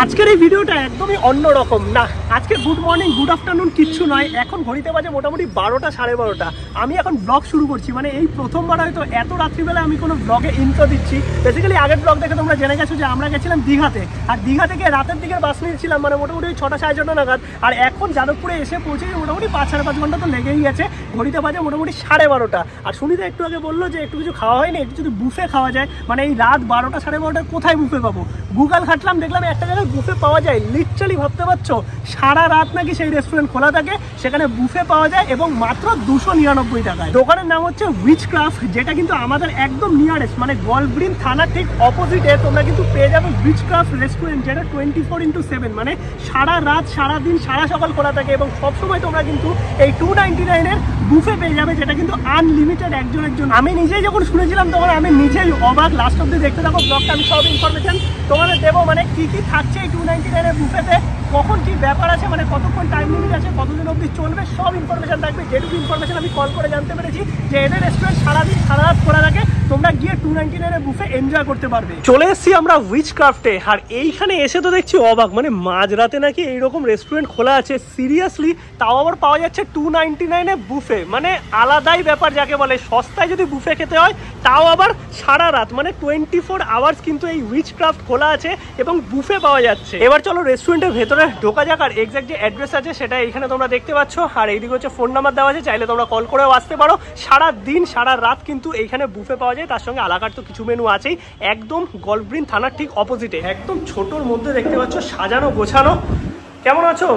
আজকের এই ভিডিওটা একদমই অন্যরকম না। আজকে গুড মর্নিং গুড আফটারনুন কিচ্ছু নয়, এখন ঘড়িতে বাজে মোটামুটি 12টা 12:30। আমি এখন ব্লগ শুরু করছি, মানে এই প্রথমবার হয়তো এত রাত্রিবেলা আমি কোনো ব্লগে ইন্ট্রো দিচ্ছি। বেসিক্যালি আগের ব্লগ দেখে তোমরা জেনে গেছো যে আমরা গেছিলাম দীঘাতে, আর দীঘা থেকে রাতের দিকে বাস নিয়েছিলাম, মানে মোটামুটি 6টা 6:30 নাগাদ। আর এখন যাদবপুরে এসে পৌঁছে মোটামুটি 5-5.5 ঘন্টা তো লেগেই গেছে। ঘড়িতে বাজে মোটামুটি 12:30। আর সুনিতা একটু আগে বললো যে একটু কিছু খাওয়া হয়নি, একটু যদি বুফে খাওয়া যায়, মানে এই রাত 12টা 12:30 কোথায় বুফে পাবো? গুগল ঘাটলাম, দেখলাম একটা জায়গায় বুফে পাওয়া যায়। লিটারালি ভাবতে পারছো সারা রাত নাকি সেই রেস্টুরেন্ট খোলা থাকে, সেখানে বুফে পাওয়া যায় এবং মাত্র 299 টাকায়। দোকানের নাম হচ্ছে উইচক্রাফট, যেটা কিন্তু আমাদের একদম নিয়ারেস্ট, মানে গল্ফগ্রিন থানার ঠিক অপোজিটে তোমরা কিন্তু পেয়ে যাবে উইচক্রাফট রেস্টুরেন্ট, যেটা 24x7, মানে সারা রাত সারা দিন সারা সকাল খোলা থাকে এবং সবসময় তোমরা কিন্তু এই 299-এর বুফে পেয়ে যাবে, যেটা কিন্তু আনলিমিটেড একজনের জন্য। আমি নিজেই যখন শুনেছিলাম তখন আমি নিজেই অবাক। লাস্ট অব্দি দেখতে থাকো ব্লগটা, আমি সব ইনফরমেশন তোমাদের দেবো, মানে কি কি থাকছে এই 299-এর বুফেতে, কখন কি ব্যাপার আছে, মানে কতক্ষণ টাইম লিমিট আছে, কতদিন অবধি চলবে, সব ইনফরমেশন থাকবে। যেটুকু ইনফরমেশন আমি কল করে জানতে পেরেছি যে এদের রেস্টুরেন্ট সারাদিন সারা রাত খোলা থাকে, তোমরা গিয়ে 299-এর বুফে এনজয় করতে পারবে। চলে এসেছি আমরা উইচক্রাফটে, আর এইখানে এসে তো দেখছি অবাক, মানে মাঝরাতে নাকি এইরকম রেস্টুরেন্ট খোলা আছে, সিরিয়াসলি, তাও আবার পাওয়া যাচ্ছে 299-এ বুফে, মানে আলাদাই ব্যাপার যাকে বলে। সস্তায় যদি বুফে খেতে হয় তাও আবার সারা রাত, মানে 24 আওয়ার্স কিন্তু এই উইচক্রাফট খোলা আছে এবং বুফে পাওয়া যাচ্ছে। এবার চলো রেস্টুরেন্টের ভেতরে ঢোকা যাক, আর এক্সাক্ট যে অ্যাড্রেস আছে সেটা এইখানে তোমরা দেখতে পাচ্ছ, আর এইদিকে হচ্ছে ফোন নাম্বার দেওয়া আছে, চাইলে তোমরা কল করেও আসতে পারো। সারা দিন সারা রাত কিন্তু এইখানে বুফে পাওয়া যায়, তার সঙ্গে আলাকার তো কিছু মেনু আছেই। একদম গল্ফগ্রিন থানার ঠিক অপোজিটে, একদম ছোটোর মধ্যে দেখতে পাচ্ছ, সাজানো গোছানো। কেমন আছো?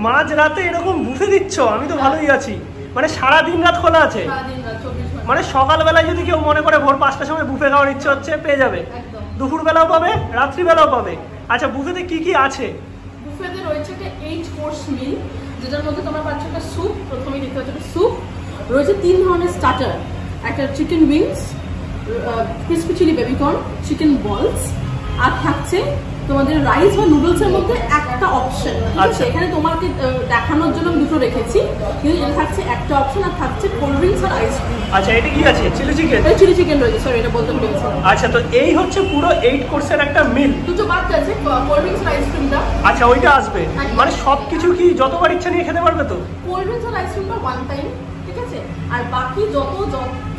মাঝ রাতে এরকম বুফে দিচ্ছ? আমি তো ভালোই আছি। মানে সারা দিন রাত খোলা আছে, মানে সকালবেলায় যদি কেউ মনে করে ভোর 5টার সময় বুফে খাওয়ার ইচ্ছে হচ্ছে পেয়ে যাবে, দুপুরবেলাও পাবে, রাত্রিবেলাও পাবে। আচ্ছা, বুফেতে কি কি আছে? বুফেতে রয়েছে একটা 8 কোর্স মিল, যেটার মধ্যে তোমরা পাচ্ছ একটা স্যুপ, প্রথমেই দেখতে পাচ্ছ স্যুপ, রয়েছে 3 ধরনের স্টার্টার, একটা chicken wings, crispy chilli baby corn, chicken balls, আর থাকছে তোমাদের রাইস বা নুডলসের মধ্যে একটা অপশন। আচ্ছা, এখানে তোমাকে দেখানোর জন্য দুটো রেখেছি, কিন্তু এটা থাকছে একটা অপশন, আর থাকছে কোল্ড ড্রিঙ্কস আর আইসক্রিম। আচ্ছা, এটা কি আছে? Chilli chicken? এই চিলি চিকেন রয়েছে, সরি এটা বলতে ভুলে গেছি। আচ্ছা, তো এই হচ্ছে পুরো 8 কোর্সের একটা মিল। দুটো বাদ আছে, কোল্ড ড্রিঙ্কস আর আইসক্রিমটা। আচ্ছা, ওইটা আসবে, মানে সবকিছু কি যতবার ইচ্ছা নিয়ে খেতে পারবে তো? কোল্ড ড্রিঙ্কস আর আইসক্রিমটা ওয়ান টাইম, ঠিক আছে, আর বাকি যত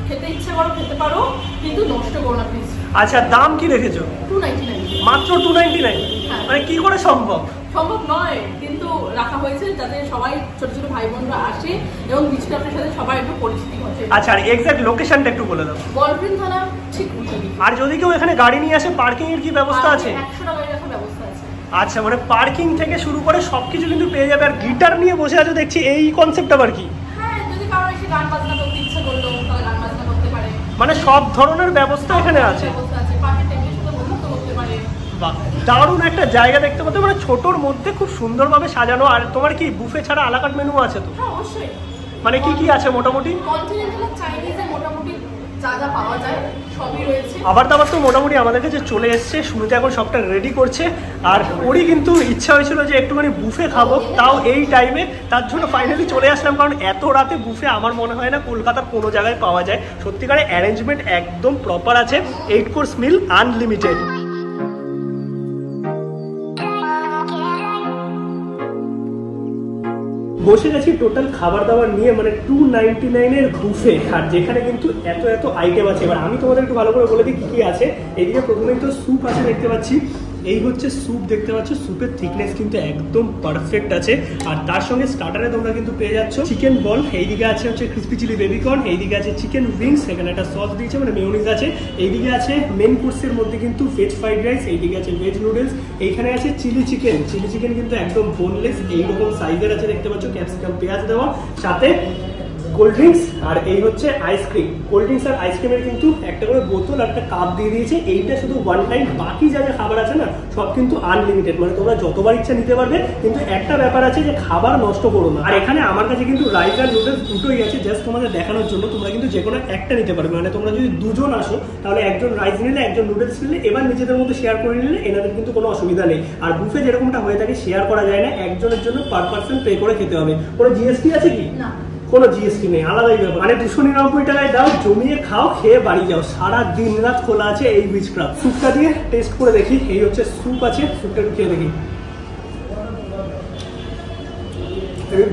খেতে ইচ্ছা করো খেতে পারো, কিন্তু নষ্ট করো না প্লিজ। আচ্ছা, দাম কি রেখেছো? 299, মাত্র 299? মানে কি করে সম্ভব? সম্ভব নয়, কিন্তু রাখা হয়েছে যাতে সবাই ছোট ছোট ভাই বোনরা আসে এবং উইচক্রাফটের সাথে সবাই একটু পরিচিতি হচ্ছে। আচ্ছা, আর এক্সাক্ট লোকেশনটা একটু বলে দাও। গল্ফগ্রিন থানা ঠিক উল্টো। আর যদি কেউ এখানে গাড়ি নিয়ে আসে, পার্কিং এর কি ব্যবস্থা আছে? 100 টাকা রাখার ব্যবস্থা আছে। আচ্ছা, মানে পার্কিং থেকে শুরু করে সবকিছু কিন্তু পেয়ে যাবে। আর গিটার নিয়ে বসে আছো দেখছি, এই কনসেপ্ট আবার কি? হ্যাঁ, যদি কারো এসে গান বাজনা করতে ইচ্ছা করলো তাহলে গান বাজনা করতে পারে, মানে সব ধরনের ব্যবস্থা এখানে আছে। পাশে টেবিলের সাথে বন্ধুত্ব করতে পারে। বাহ, দারুণ একটা জায়গা দেখতে পাচ্ছ, মানে ছোটোর মধ্যে খুব সুন্দরভাবে সাজানো। আর তোমার কি বুফে ছাড়া আলাকাট মেনু আছে তো? হ্যাঁ, অবশ্যই। মানে কি কি আছে মোটামুটি? কন্টিনেন্টাল আর চাইনিজে মোটামুটি যা যা পাওয়া যায় সবই রয়েছে। আবার দাবার তো মোটামুটি আমাদের কাছে চলে এসছে, সুনিতা এখন সবটা রেডি করছে। আর ওরই কিন্তু ইচ্ছা হয়েছিল যে একটুখানি বুফে খাবো, তাও এই টাইমে। তার জন্য ফাইনালি চলে আসলাম, কারণ এত রাতে বুফে আমার মনে হয় না কলকাতার কোনো জায়গায় পাওয়া যায়। সত্যিকারের অ্যারেঞ্জমেন্ট একদম প্রপার আছে, 8 কোর্স মিল আনলিমিটেড। বসে গেছি টোটাল খাবার দাবার নিয়ে, মানে 299-এর বুফে, আর যেখানে কিন্তু এত এত আইটেম আছে। এবার আমি তোমাদের একটু ভালো করে বলে দিই কি কি আছে। এইদিকে প্রথমেই তো স্যুপ আছে দেখতে পাচ্ছি, এই হচ্ছে স্যুপ দেখতে পাচ্ছ, স্যুপের থিকনেস কিন্তু একদম পারফেক্ট আছে। আর তার সঙ্গে স্টার্টারে তোমরা কিন্তু পেয়ে যাচ্ছ চিকেন বল, এইদিকে আছে হচ্ছে ক্রিসপি চিলি বেবিকর্ন, এইদিকে আছে চিকেন উইংস, এখানে একটা সস দিয়েছে মানে মেয়োনিজ আছে, এইদিকে আছে মেন কোর্সের মধ্যে কিন্তু ভেজ ফ্রাইড রাইস, এইদিকে আছে ভেজ নুডলস, এইখানে আছে চিলি চিকেন। চিলি চিকেন কিন্তু একদম বোনলেস, এইরকম সাইজের আছে দেখতে পাচ্ছ, ক্যাপসিকাম পেঁয়াজ দেওয়া, সাথে কোল্ড ড্রিঙ্কস, আর এই হচ্ছে আইসক্রিম। কোল্ড ড্রিঙ্কস আর আইসক্রিমের কিন্তু একটা করে বোতল আর একটা কাপ দিয়ে দিয়েছে। এইটা শুধু ওয়ান টাইম, বাকি যা যা খাবার আছে না সব কিন্তু আনলিমিটেড, মানে তোমরা যতবার ইচ্ছা নিতে পারবে। কিন্তু একটা ব্যাপার আছে যে খাবার নষ্ট করো না। আর এখানে আমার কাছে কিন্তু রাইস আর নুডলস দুটোই আছে, জাস্ট তোমাদের দেখানোর জন্য। তোমরা কিন্তু যে কোনো একটা নিতে পারবে, মানে তোমরা যদি দুজন আসো তাহলে একজন রাইস নিলে একজন নুডলস নিলে, এবার নিজেদের মধ্যে শেয়ার করে নিলে এনাদের কিন্তু কোনো অসুবিধা নেই। আর বুফে যেরকমটা হয়ে থাকে শেয়ার করা যায় না, একজনের জন্য পার পার্সন পে করে খেতে হবে। কোনো জিএসটি আছে কি? না। কোনো জিএসটি নেই, আলাদাই ব্যাপার। মানে 299 টাকায় দাও, জমিয়ে খাও, খেয়ে বাড়ি যাও, সারা দিন রাত খোলা আছে এই বিচক্রাফট। স্যুপটা দিয়ে টেস্ট করে দেখি। এই হচ্ছে স্যুপ আছে, স্যুপটা খেয়ে দেখি।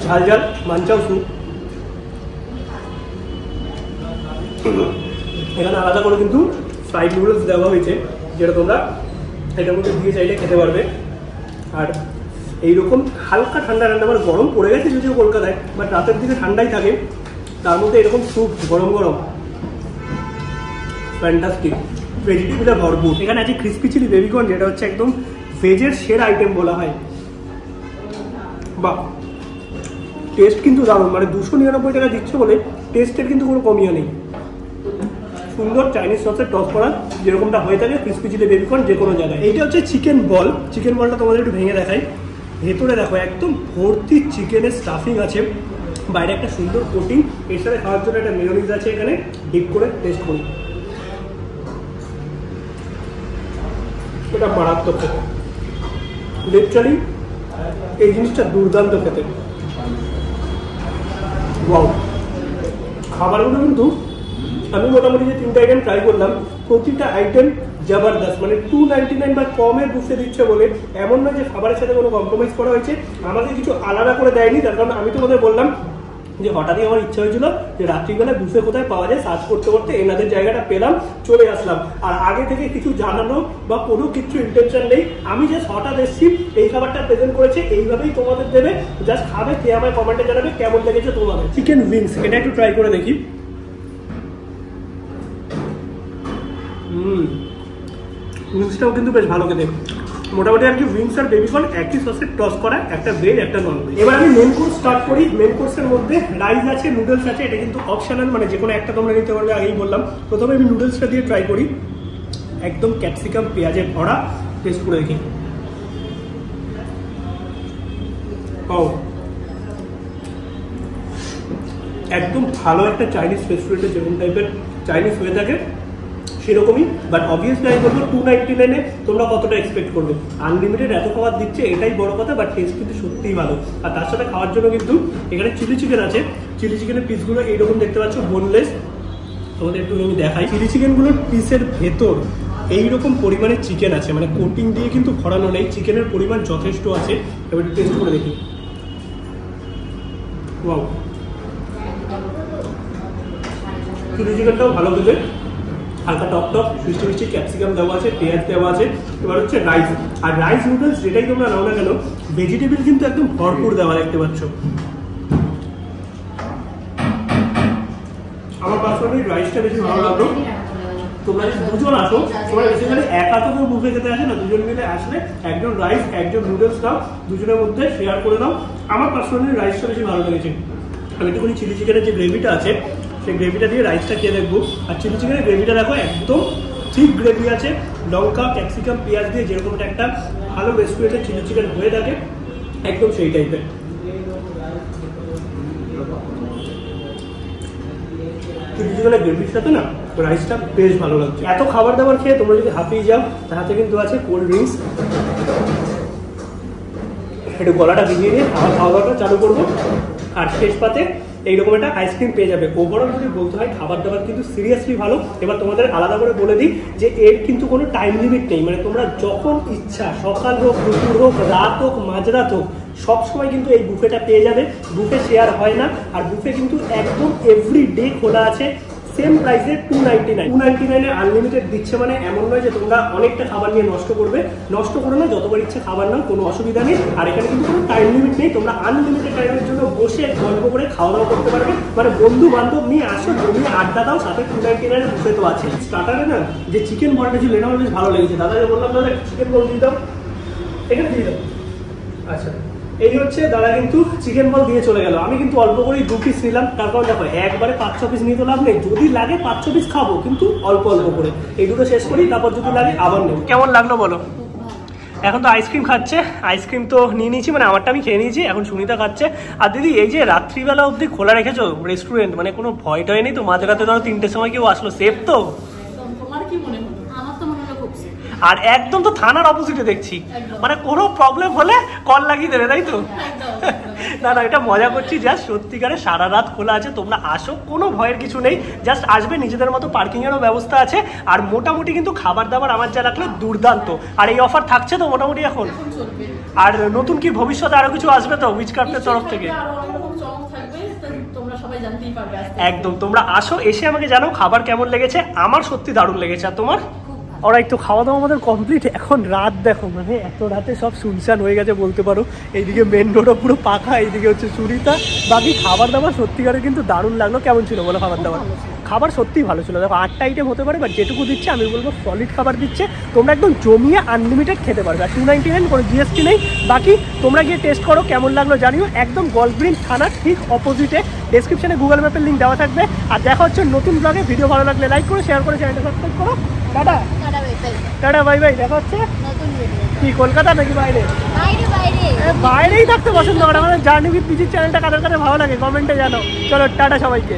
ঝাল ঝাল মাঞ্চাও স্যুপ। এখানে আলাদা করে কিন্তু ফ্রাইড নুডলস দেওয়া হয়েছে, যেটা তোমরা এটার মধ্যে দিয়ে চাইলে খেতে পারবে। আর এইরকম হালকা ঠান্ডা ঠান্ডা, আমার গরম পড়ে গেছে যদিও কলকাতায়, বাট রাতের দিকে ঠান্ডাই থাকে, তার মধ্যে এরকম স্যুপ গরম গরম, ফ্যান্টাস্টিক। ভেজিটেবলে ভরপুর। এখানে আছে ক্রিসপি চিলি বেবিকর্ন, যেটা হচ্ছে একদম ভেজের সেরা আইটেম বলা হয়। বাহ, টেস্ট কিন্তু দারুণ। মানে 299 টাকা দিচ্ছে বলে টেস্টের কিন্তু কোনো কমিও নেই। সুন্দর চাইনিজ সসের টস করা যেরকমটা হয়ে থাকে ক্রিসপি চিলি বেবিকর্ন যে কোনো জায়গায়। এইটা হচ্ছে চিকেন বল। চিকেন বলটা তোমাদের একটু ভেঙে দেখাই। ভেতরে দেখো একদম ভর্তি চিকেনের স্টাফিং আছে, বাইরে একটা সুন্দর কোটিং, এর সাথে খাওয়ার জন্য একটা মেয়োনিজ আছে। এখানে ডিপ করে টেস্ট করি। এটা মারাত্মক খেতে, লিটারালি এই জিনিসটা দুর্দান্ত খেতে। ওয়াও, খাবারগুলো কিন্তু আমি মোটামুটি যে 3টা আইটেম ট্রাই করলাম, প্রতিটা আইটেম জবরদস্ত। মানে 299 বা কমের বুফে দিচ্ছে বলে এমন নয় যে খাবারের সাথে কোনো কম্প্রোমাইজ করা হয়েছে। আমাকে কিছু আলাদা করে দেয়নি, তার কারণ আমি তোমাদের বললাম যে হঠাৎই আমার ইচ্ছা হয়েছিল যে রাত্রিবেলা বুফে কোথায় পাওয়া যায়, সার্চ করতে করতে এনাদের জায়গাটা পেলাম, চলে আসলাম। আর আগে থেকে কিছু জানানো বা কোনো কিছু ইন্টেনশন নেই, আমি জাস্ট হঠাৎ এসেছি, এই খাবারটা প্রেজেন্ট করেছে, এইভাবেই তোমাদের দেবে। জাস্ট খাবে, খেয়ে আমায় কমেন্টে জানাবে কেমন লেগেছে তোমাদের। চিকেন উইংস, এটা একটু ট্রাই করে দেখি। উইংসটাও কিন্তু বেশ ভালো খেতে। মোটামুটি আর কি উইংস আর বেবিকর্ন একই সসে টস করা, একটা ভেজ একটা নন ভেজ। এবার আমি মেন কোর্স স্টার্ট করি। মেন কোর্সের মধ্যে রাইস আছে, নুডলস আছে, এটা কিন্তু অপশনাল, মানে যে কোনো একটা তোমরা নিতে পারবে, আগেই বললাম। প্রথমে আমি নুডলসটা দিয়ে ট্রাই করি। একদম ক্যাপসিকাম পেঁয়াজে ভরা, টেস্ট করে দেখি। ও, একদম ভালো একটা চাইনিজ রেস্টুরেন্টে যেরকম টাইপের চাইনিজ হয়ে থাকে সেরকমই। বাট অবভিয়াসলি আমি বলবো 299-এ তোমরা কতটা এক্সপেক্ট করবে। আনলিমিটেড এত খাবার দিচ্ছে, এটাই বড় কথা। বাট টেস্ট কিন্তু সত্যিই ভালো। আর তার সাথে খাওয়ার জন্য কিন্তু এখানে চিলি চিকেন আছে। চিলি চিকেনের পিসগুলো এইরকম দেখতে পাচ্ছ, বোনলেস। তোমাদের একটু আমি দেখাই। চিলি চিকেনগুলোর পিসের ভেতর এইরকম পরিমাণে চিকেন আছে, মানে কোটিং দিয়ে কিন্তু ভরানো নেই, চিকেনের পরিমাণ যথেষ্ট আছে। এবার একটু টেস্ট করে দেখি। ওয়াও, চিলি চিকেনটাও ভালো খেতে, হালকা টক টক, মিষ্টি মিষ্টি ক্যাপসিকাম দেওয়া আছে, পেঁয়াজ দেওয়া আছে। এবার হচ্ছে রাইস, আর রাইস নুডলস যেটাই তোমরা নাও না কেন, ভেজিটেবল কিন্তু একদম ভরপুর দেওয়া দেখতে পাচ্ছ। আমার পার্সোনালি রাইসটা বেশি ভালো লাগলো। তোমরা যদি দুজন আসো, তোমরা বেসিক্যালি একা তো কেউ বুফে খেতে আসে না, দুজন মিলে আসলে একজন রাইস একজন নুডলস দাও, দুজনের মধ্যে শেয়ার করে দাও। আমার পার্সোনালি রাইসটা বেশি ভালো লেগেছে। আমি একটুখানি চিলি চিকেনের যে গ্রেভিটা আছে, সেই গ্রেভিটা দিয়ে রাইসটা খেয়ে দেখবো। আর চিলি চিকেনের গ্রেভিটা দেখো একদম ঠিক গ্রেভি আছে, লঙ্কা ক্যাপসিকাম পেঁয়াজ দিয়ে যেরকমটা একটা ভালো রেস্টুরেন্টের চিলি চিকেন হয়ে থাকে, একদম সেই টাইপের। চিলি চিকেনের গ্রেভির সাথে না রাইসটা বেশ ভালো লাগছে। এত খাবার দাবার খেয়ে তোমরা যদি হাঁপিয়ে যাও, তাতে কিন্তু আছে কোল্ড ড্রিঙ্কস। একটু গলাটা ভিজিয়ে নিয়ে আবার খাওয়া দাওয়াটা চালু করবো। আর শেষ পাতে এইরকম একটা আইসক্রিম পেয়ে যাবে। ওভারঅল যদি বলতে হয় খাবার দাবার কিন্তু সিরিয়াসলি ভালো। এবার তোমাদের আলাদা করে বলে দিই যে এর কিন্তু কোনো টাইম লিমিট নেই, মানে তোমরা যখন ইচ্ছা, সকাল হোক দুপুর হোক রাত হোক মাঝরাত হোক, সবসময় কিন্তু এই বুফেটা পেয়ে যাবে। বুফে শেয়ার হয় না, আর বুফে কিন্তু একদম এভরি ডে খোলা আছে। সেম প্রাইসে 299 আনলিমিটেড দিচ্ছে, মানে এমন নয় যে তোমরা অনেকটা খাবার নিয়ে নষ্ট করবে। নষ্ট করো না, যতবার ইচ্ছে খাবার নাও, কোনো অসুবিধা নেই। আর এখানে কিন্তু কোনো টাইম লিমিট নেই, তোমরা আনলিমিটেড টাইমের জন্য বসে গল্প করে খাওয়া দাওয়া করতে পারবে। মানে বন্ধু বান্ধব নিয়ে আসো, জমিয়ে আড্ডা দাও, সাথে 299 বুফে তো আছে। স্টার্টারে না যে চিকেন বলটা ছিল, এটা আমার বেশ ভালো লেগেছে। দাদাকে বললাম দাদা চিকেন বল দিয়ে দাও, এখানে দিয়ে দাও। আচ্ছা, এই হচ্ছে দাদা কিন্তু চিকেন বল দিয়ে চলে গেল। আমি কিন্তু অল্প করেই 2 পিস নিলাম, তার কারণ দেখো একবারে 5-6 পিস নিয়ে তো লাভ নেই। যদি লাগে 5-6 পিস খাবো, কিন্তু অল্প অল্প করে। এই দুটো শেষ করি, তারপর যদি লাগে আবার নেব। কেমন লাগলো বলো? এখন তো আইসক্রিম খাচ্ছে, আইসক্রিম তো নিয়ে নিয়েছি, মানে আমারটা আমি খেয়ে নিয়েছি, এখন সুনিতা খাচ্ছে। আর দিদি এই যে রাত্রিবেলা অবধি খোলা রেখেছো রেস্টুরেন্ট, মানে কোনো ভয় টয় নেই তো? মাঝরাতে ধরো 3টের সময় কেউ আসলো, সেফ তো? তোমার কি মনে হলো? আমার তো মনে হলো খুব সেফ। আর একদম তো থানার অপোজিটে দেখছি, একদম। মানে কোনো প্রবলেম হলে কল লাগিয়ে দেবে, তাই তো? একদম। না না, এটা মজা করছি, জাস্ট সত্যিকারে সারা রাত খোলা আছে, তোমরা আসো, কোনো ভয়ের কিছু নেই, জাস্ট আসবে, নিজেদের মতো পার্কিংয়েরও ব্যবস্থা আছে, আর মোটামুটি কিন্তু খাবার দাবার আমার যা রাখলে দুর্দান্ত। আর এই অফার থাকছে তো মোটামুটি এখন? এখন চলবে। আর নতুন কি ভবিষ্যতে আরো কিছু আসবে তো উইচক্রাফটের তরফ থেকে? আরো অনেক রকম চমক থাকবে, তো তোমরা সবাই জানতেই পারবে আজকে। একদম, তোমরা আসো, এসে আমাকে জানাও খাবার কেমন লেগেছে। আমার সত্যি দারুণ লেগেছে, আর তোমার? ওরা একটু খাওয়া দাওয়া আমাদের কমপ্লিট। এখন রাত দেখো, মানে এত রাতে সব শুনশান হয়ে গেছে বলতে পারো। এইদিকে মেন রোডও পুরো পাখা, এইদিকে হচ্ছে সুরিতা। বাকি খাবার দাবার সত্যিকারে কিন্তু দারুণ লাগলো। কেমন ছিল বলো খাবার দাবার? খাবার সত্যিই ভালো ছিল। দেখো 8টা আইটেম হতে পারে, বাট যেটুকু দিচ্ছে আমি বলবো সলিড খাবার দিচ্ছে। তোমরা একদম জমিয়ে আনলিমিটেড খেতে পারবে। আর 299, কোনো জিএসটি নেই। বাকি তোমরা গিয়ে টেস্ট করো, কেমন লাগলো জানিও। একদম গল্ফ গ্রিন থানার ঠিক অপোজিটে, ডেসক্রিপশনে গুগল ম্যাপের লিঙ্ক দেওয়া থাকবে। আর দেখা হচ্ছে নতুন ব্লগে। ভিডিও ভালো লাগলে লাইক করো, শেয়ার করে চ্যানেলটা সাবস্ক্রাইব করো। টাটা টাটা, বাই বাই, দেখা হচ্ছে। কি কলকাতা নাকি বাইরে? বাইরেই থাকতে পছন্দ করে। আমাদের জার্নি উইথ পিজির চ্যানেলটা কাদের কাদের ভালো লাগে কমেন্টে জানো। চলো টাটা সবাইকে।